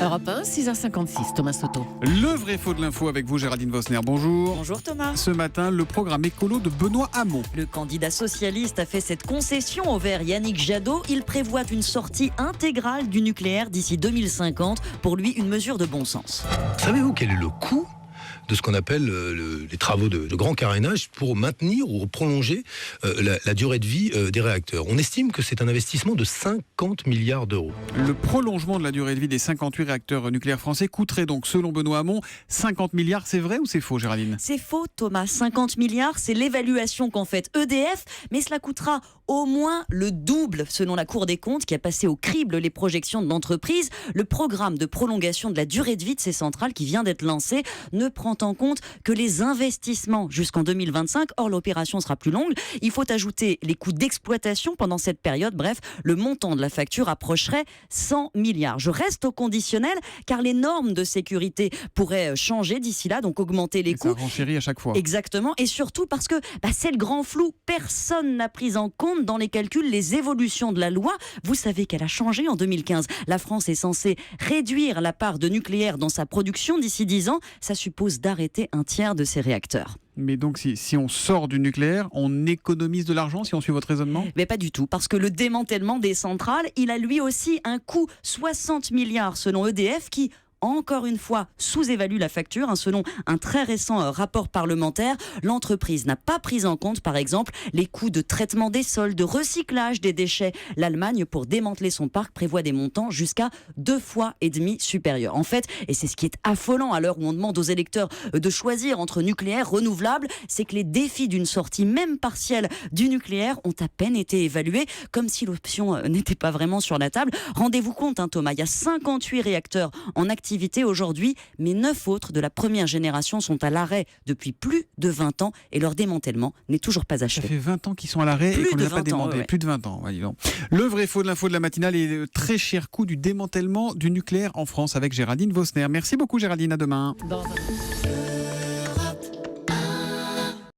Europe 1, 6h56, Thomas Soto. Le vrai faux de l'info avec vous, Géraldine Vosner. Bonjour. Bonjour Thomas. Ce matin, le programme écolo de Benoît Hamon. Le candidat socialiste a fait cette concession au vert Yannick Jadot. Il prévoit une sortie intégrale du nucléaire d'ici 2050. Pour lui, une mesure de bon sens. Savez-vous quel est le coût de ce qu'on appelle les travaux de grand carénage pour maintenir ou prolonger la durée de vie des réacteurs? On estime que c'est un investissement de 50 milliards d'euros. Le prolongement de la durée de vie des 58 réacteurs nucléaires français coûterait donc, selon Benoît Hamon, 50 milliards. C'est vrai ou c'est faux, Géraldine? C'est faux Thomas, 50 milliards, c'est l'évaluation qu'en fait EDF, mais cela coûtera au moins le double selon la Cour des comptes qui a passé au crible les projections de l'entreprise. Le programme de prolongation de la durée de vie de ces centrales qui vient d'être lancé ne prend en compte que les investissements jusqu'en 2025. Or, l'opération sera plus longue. Il faut ajouter les coûts d'exploitation pendant cette période. Bref, le montant de la facture approcherait 100 milliards. Je reste au conditionnel car les normes de sécurité pourraient changer d'ici là, donc augmenter les coûts. Ça renchérit à chaque fois. Exactement, et surtout parce que c'est le grand flou. Personne n'a pris en compte dans les calculs les évolutions de la loi. Vous savez qu'elle a changé en 2015. La France est censée réduire la part de nucléaire dans sa production d'ici 10 ans. Ça suppose d'arrêter un tiers de ses réacteurs. Mais donc, si on sort du nucléaire, on économise de l'argent, si on suit votre raisonnement? Mais pas du tout, parce que le démantèlement des centrales, il a lui aussi un coût, 60 milliards selon EDF, qui encore une fois, sous-évalue la facture. Selon un très récent rapport parlementaire, l'entreprise n'a pas pris en compte, par exemple, les coûts de traitement des sols, de recyclage des déchets. L'Allemagne, pour démanteler son parc, prévoit des montants jusqu'à 2,5 fois supérieurs. En fait, et c'est ce qui est affolant à l'heure où on demande aux électeurs de choisir entre nucléaire, renouvelable, c'est que les défis d'une sortie, même partielle, du nucléaire ont à peine été évalués, comme si l'option n'était pas vraiment sur la table. Rendez-vous compte, Thomas, il y a 58 réacteurs en activité aujourd'hui, mais 9 autres de la première génération sont à l'arrêt depuis plus de 20 ans et leur démantèlement n'est toujours pas achevé. Ça fait 20 ans qu'ils sont à l'arrêt et qu'on ne les a pas démontés. Ouais. Plus de 20 ans, voyons. Le vrai faux de l'info de la matinale et le très cher coût du démantèlement du nucléaire en France avec Géraldine Vosner. Merci beaucoup Géraldine, à demain.